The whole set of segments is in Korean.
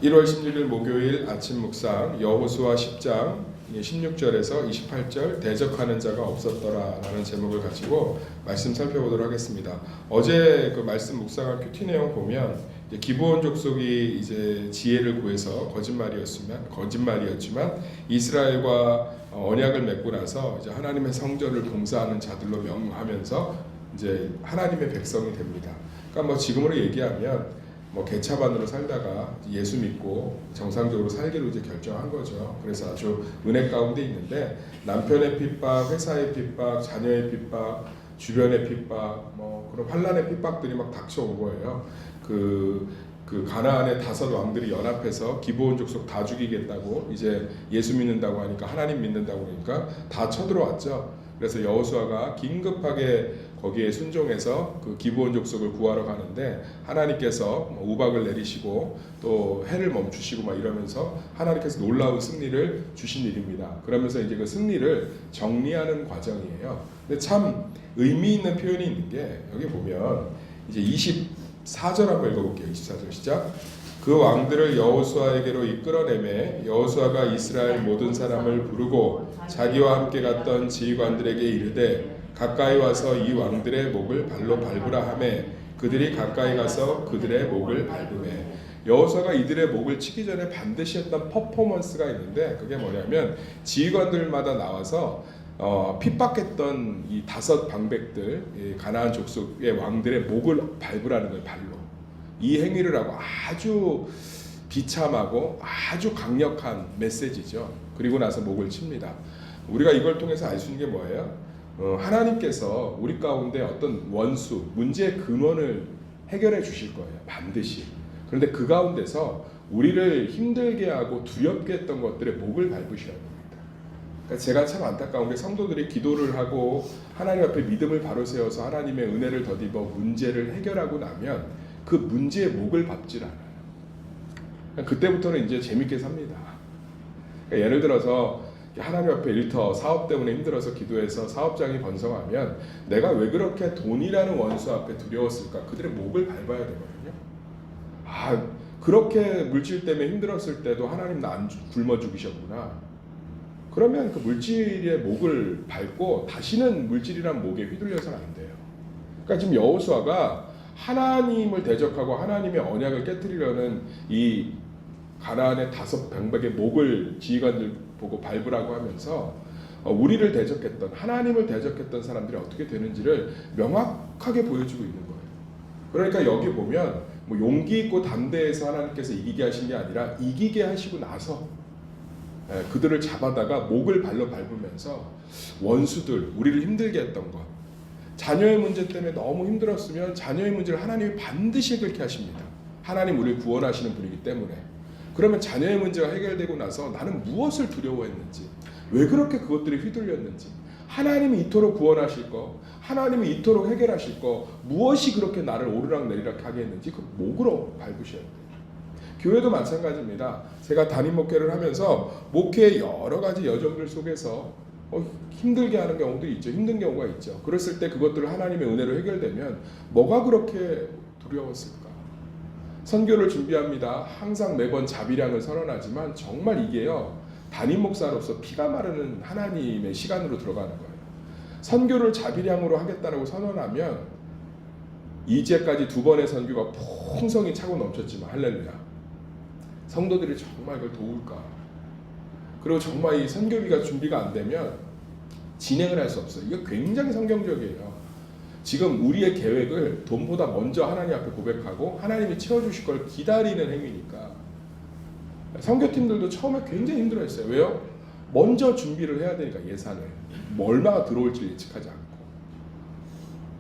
1월 16일 목요일 아침 묵상 여호수아 10장 16절에서 28절 대적하는 자가 없었더라 라는 제목을 가지고 말씀 살펴보도록 하겠습니다. 어제 그 말씀 묵상한 큐티 내용 보면 기브온 족속이 이제 지혜를 구해서 거짓말이었지만 이스라엘과 언약을 맺고 나서 이제 하나님의 성전을 봉사하는 자들로 명하면서 이제 하나님의 백성이 됩니다. 그러니까 뭐 지금으로 얘기하면 개차반으로 살다가 예수 믿고 정상적으로 살기로 이제 결정한 거죠. 그래서 아주 은혜 가운데 있는데 남편의 핍박, 회사의 핍박, 자녀의 핍박, 주변의 핍박, 그런 환난의 핍박들이 막 닥쳐온 거예요. 그 가나안의 5 왕들이 연합해서 기브온 족속 다 죽이겠다고 이제 예수 믿는다고 하니까 하나님 믿는다고 그러니까 다 쳐들어왔죠. 그래서 여호수아가 긴급하게 거기에 순종해서 그 기브온 족속을 구하러 가는데 하나님께서 우박을 내리시고 또 해를 멈추시고 막 이러면서 하나님께서 놀라운 승리를 주신 일입니다. 그러면서 이제 그 승리를 정리하는 과정이에요. 근데 참 의미 있는 표현이 있는 게 여기 보면 이제 24절 한번 읽어볼게요. 24절 시작. 그 왕들을 여호수아에게로 이끌어내매 여호수아가 이스라엘 모든 사람을 부르고 자기와 함께 갔던 지휘관들에게 이르되 가까이 와서 이 왕들의 목을 발로 밟으라 하매 그들이 가까이 가서 그들의 목을 밟으매 여호수아가 이들의 목을 치기 전에 반드시 했던 퍼포먼스가 있는데 그게 뭐냐면 지휘관들마다 나와서 핍박했던 이 5 방백들 이 가나안 족속의 왕들의 목을 밟으라는 거예요. 발로. 이 행위를 하고 아주 비참하고 아주 강력한 메시지죠. 그리고 나서 목을 칩니다. 우리가 이걸 통해서 알 수 있는 게 뭐예요? 하나님께서 우리 가운데 어떤 원수, 문제의 근원을 해결해 주실 거예요. 반드시. 그런데 그 가운데서 우리를 힘들게 하고 두렵게 했던 것들의 목을 밟으셔야 됩니다. 그러니까 제가 참 안타까운 게 성도들이 기도를 하고 하나님 앞에 믿음을 바로 세워서 하나님의 은혜를 덧입어 문제를 해결하고 나면 그 문제의 목을 밟질 않아요. 그때부터는 이제 재밌게 삽니다. 그러니까 예를 들어서 하나님 앞에 일터 사업 때문에 힘들어서 기도해서 사업장이 번성하면 내가 왜 그렇게 돈이라는 원수 앞에 두려웠을까? 그들의 목을 밟아야 되거든요. 그렇게 물질 때문에 힘들었을 때도 하나님 나 안 굶어 죽이셨구나. 그러면 그 물질의 목을 밟고 다시는 물질이란 목에 휘둘려서는 안 돼요. 그러니까 지금 여호수아가 하나님을 대적하고 하나님의 언약을 깨뜨리려는 이 가나안의 5 방백의 목을 지휘관들 보고 밟으라고 하면서 우리를 대적했던 하나님을 대적했던 사람들이 어떻게 되는지를 명확하게 보여주고 있는 거예요. 그러니까 여기 보면 용기 있고 담대해서 하나님께서 이기게 하신 게 아니라 이기게 하시고 나서 그들을 잡아다가 목을 발로 밟으면서 원수들 우리를 힘들게 했던 것 자녀의 문제 때문에 너무 힘들었으면 자녀의 문제를 하나님이 반드시 해결케 하십니다. 하나님 우리를 구원하시는 분이기 때문에. 그러면 자녀의 문제가 해결되고 나서 나는 무엇을 두려워했는지, 왜 그렇게 그것들이 휘둘렸는지, 하나님이 이토록 구원하실 거, 하나님이 이토록 해결하실 거, 무엇이 그렇게 나를 오르락내리락 하게 했는지 그 목으로 밟으셔야 돼요. 교회도 마찬가지입니다. 제가 담임 목회를 하면서 목회의 여러 가지 여정들 속에서 힘들게 하는 경우도 있죠. 힘든 경우가 있죠. 그랬을 때 그것들을 하나님의 은혜로 해결되면 뭐가 그렇게 두려웠을까? 선교를 준비합니다. 항상 매번 자비량을 선언하지만 정말 이게요. 담임 목사로서 피가 마르는 하나님의 시간으로 들어가는 거예요. 선교를 자비량으로 하겠다고 선언하면 이제까지 2번의 선교가 풍성히 차고 넘쳤지만 할렐루야. 성도들이 정말 그걸 도울까? 그리고 정말 이 선교비가 준비가 안 되면 진행을 할 수 없어요. 이거 굉장히 성경적이에요. 지금 우리의 계획을 돈보다 먼저 하나님 앞에 고백하고 하나님이 채워주실 걸 기다리는 행위니까 선교팀들도 처음에 굉장히 힘들어했어요. 왜요? 먼저 준비를 해야 되니까 예산을 얼마가 들어올지 예측하지 않고.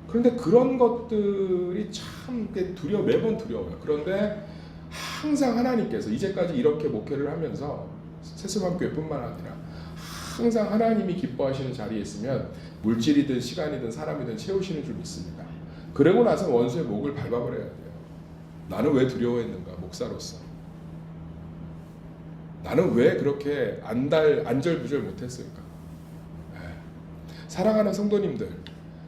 그런데 그런 것들이 참 매번 두려워요. 그런데 항상 하나님께서 이제까지 이렇게 목회를 하면서 세수맘교회뿐만 아니라 항상 하나님이 기뻐하시는 자리에 있으면 물질이든 시간이든 사람이든 채우시는 줄 믿습니다. 그러고 나서 원수의 목을 밟아버려야 돼요. 나는 왜 두려워했는가? 목사로서. 나는 왜 그렇게 안절부절 못했을까? 사랑하는 성도님들,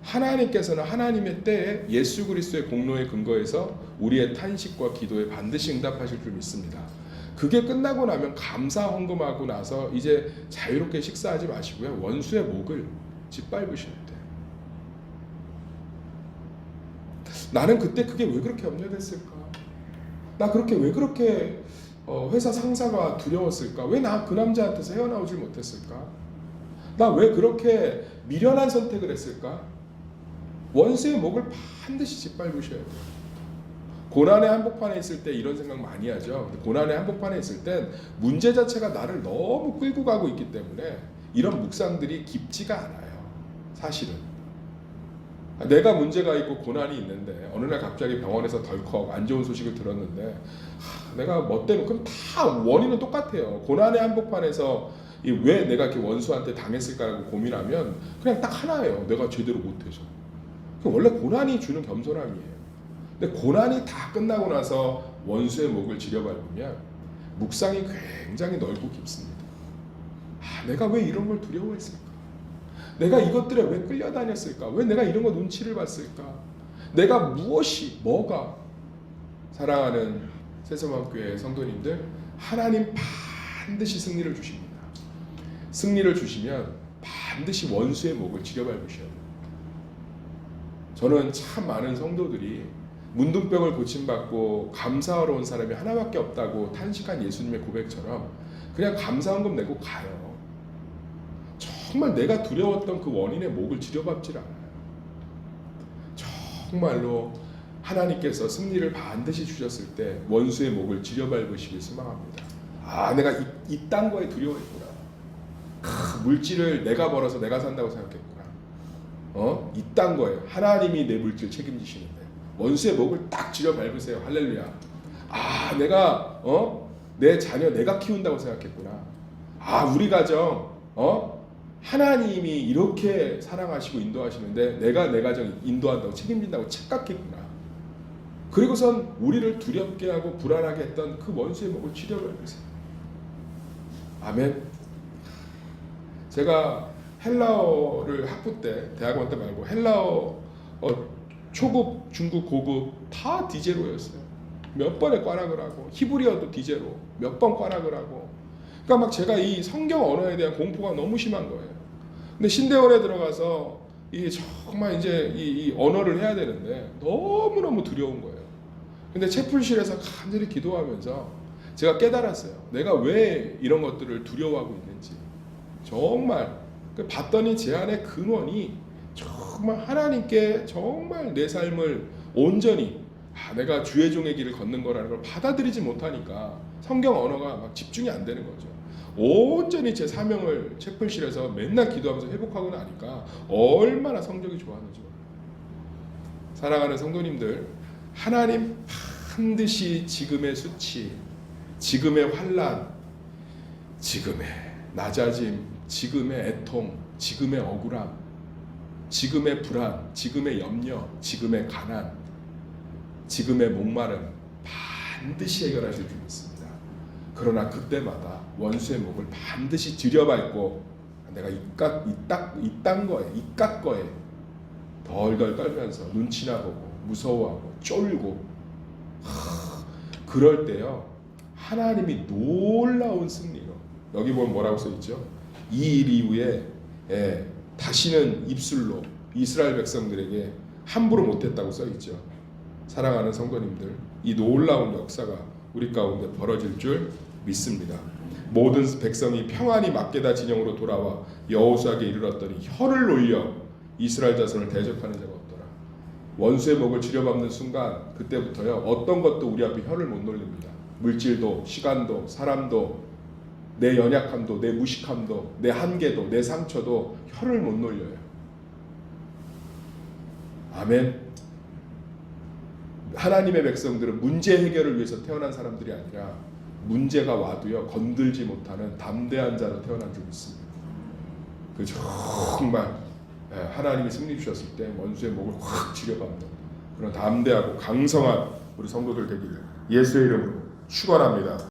하나님께서는 하나님의 때에 예수 그리스도의 공로에 근거해서 우리의 탄식과 기도에 반드시 응답하실 줄 믿습니다. 그게 끝나고 나면 감사 헌금하고 나서 이제 자유롭게 식사하지 마시고요. 원수의 목을 짓밟으셔야 돼요. 나는 그때 그게 왜 그렇게 염려됐을까? 나 그렇게 왜 그렇게 회사 상사가 두려웠을까? 왜 나 그 남자한테서 헤어나오질 못했을까? 나 왜 그렇게 미련한 선택을 했을까? 원수의 목을 반드시 짓밟으셔야 돼요. 고난의 한복판에 있을 때 이런 생각 많이 하죠. 근데 고난의 한복판에 있을 땐 문제 자체가 나를 너무 끌고 가고 있기 때문에 이런 묵상들이 깊지가 않아요. 사실은. 내가 문제가 있고 고난이 있는데 어느 날 갑자기 병원에서 덜컥 안 좋은 소식을 들었는데 내가 뭐 때문에 그럼 다 원인은 똑같아요. 고난의 한복판에서 왜 내가 이렇게 원수한테 당했을까라고 고민하면 그냥 딱 하나예요. 내가 제대로 못해서. 원래 고난이 주는 겸손함이에요. 근데 고난이 다 끝나고 나서 원수의 목을 지려밟으면 묵상이 굉장히 넓고 깊습니다. 내가 왜 이런 걸 두려워했을까? 내가 이것들에 왜 끌려다녔을까? 왜 내가 이런 거 눈치를 봤을까? 내가 뭐가? 사랑하는 새서마음교회 성도님들, 하나님 반드시 승리를 주십니다. 승리를 주시면 반드시 원수의 목을 지려밟으셔야 돼요. 저는 참 많은 성도들이 문둥병을 고침받고 감사하러 온 사람이 하나밖에 없다고 탄식한 예수님의 고백처럼 그냥 감사헌금 내고 가요. 정말 내가 두려웠던 그 원인의 목을 지려밟질 않아요. 정말로 하나님께서 승리를 반드시 주셨을 때 원수의 목을 지려밟으시길 소망합니다. 내가 이딴 거에 두려워했구나. 물질을 내가 벌어서 내가 산다고 생각했구나. 이딴 거에 하나님이 내 물질 책임지시는데 원수의 목을 딱 지려밟으세요. 할렐루야. 내가 내 자녀 내가 키운다고 생각했구나. 우리 가정 하나님이 이렇게 사랑하시고 인도하시는데 내가 내 가정 인도한다고 책임진다고 착각했구나. 그리고선 우리를 두렵게 하고 불안하게 했던 그 원수의 목을 지려밟으세요. 아멘. 제가 헬라어를 학부 때, 대학원 때 말고 헬라어 초급, 중급, 고급 다 디제로였어요. 몇 번에 꽈락을 하고 히브리어도 디제로 몇 번 꽈락을 하고 그러니까 막 제가 이 성경 언어에 대한 공포가 너무 심한 거예요. 근데 신대원에 들어가서 정말 이제 이 언어를 해야 되는데 너무너무 두려운 거예요. 근데 채플실에서 간절히 기도하면서 제가 깨달았어요. 내가 왜 이런 것들을 두려워하고 있는지. 정말 봤더니 제 안의 근원이 정말 하나님께 정말 내 삶을 온전히 내가 주의 종의 길을 걷는 거라는 걸 받아들이지 못하니까 성경 언어가 막 집중이 안 되는 거죠. 온전히 제 사명을 채플실에서 맨날 기도하면서 회복하고 나니까 얼마나 성적이 좋았는지 몰라요. 사랑하는 성도님들, 하나님 반드시 지금의 수치, 지금의 환난, 지금의 낮아짐, 지금의 애통, 지금의 억울함, 지금의 불안, 지금의 염려, 지금의 가난, 지금의 목마름 반드시 해결하실 줄 믿습니다. 그러나 그때마다 원수의 목을 반드시 들여밟고 내가 이딴 거에 덜덜 떨면서 눈치나 보고 무서워하고 쫄고 그럴 때요 하나님이 놀라운 승리로 여기 보면 뭐라고 써있죠? 이 일 이후에 다시는 입술로 이스라엘 백성들에게 함부로 못했다고 써있죠. 사랑하는 성도님들, 이 놀라운 역사가 우리 가운데 벌어질 줄 믿습니다. 모든 백성이 평안히 막게다 진영으로 돌아와 여호수아에게 이르렀더니 혀를 놀려 이스라엘 자손을 대적하는 자가 없더라. 원수의 목을 지려밟는 순간 그때부터요 어떤 것도 우리 앞에 혀를 못 놀립니다. 물질도, 시간도, 사람도, 내 연약함도, 내 무식함도, 내 한계도, 내 상처도 혀를 못 놀려요. 아멘. 하나님의 백성들은 문제 해결을 위해서 태어난 사람들이 아니라 문제가 와도요 건들지 못하는 담대한 자로 태어난 줄 믿습니다. 그 정말 하나님이 승리 주셨을 때 원수의 목을 확 지려받는 그런 담대하고 강성한 우리 성도들 되기를 예수의 이름으로 축원합니다.